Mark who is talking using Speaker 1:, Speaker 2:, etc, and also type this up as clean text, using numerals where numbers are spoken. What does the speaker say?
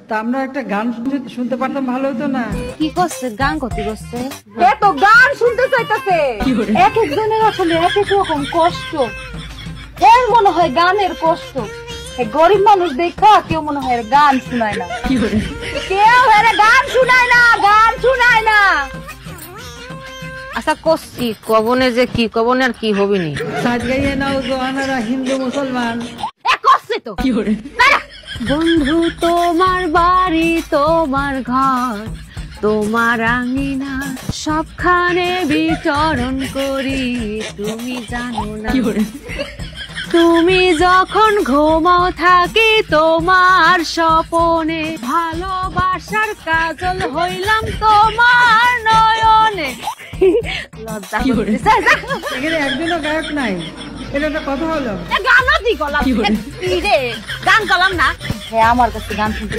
Speaker 1: তা আমরা একটা গান শুনতে পারতাম, ভালো হতো না?
Speaker 2: কি করছে? গান করতে করছে?
Speaker 3: এত গান শুনতে চাইতেছে। এক একজনের আসলে এক এক রকম কষ্ট। এর মনে হয় গানের কষ্ট। গরিব মানুষ দেখা কেউ মনে হয় গান শুনায় না, কেউ গান শুনায় না, গান শুনায় না।
Speaker 2: আচ্ছা করছি, কবনে যে কি কবনে আর কি হবিনি।
Speaker 1: সাজ গাইয়ে নাও জোয়ানারা হিন্দু মুসলমান।
Speaker 2: করছে তো বন্ধু, তোমার বাড়ি তোমার ঘর তোমার আঙিনা সবখানে বিচরণ করি, তুমি জানো না। তুমি যখন ঘুমাও থাকি তোমার স্বপনে, ভালোবাসার কাজল হইলাম তোমার নয়নে। লজ্জা করতেছে।
Speaker 1: এখানে একজনও গায়ক নাই, এটা একটা কথা হলো?
Speaker 2: গানও দি গলাম, গান গলাম না।
Speaker 3: হ্যাঁ, আমার কাছে গান শুনতে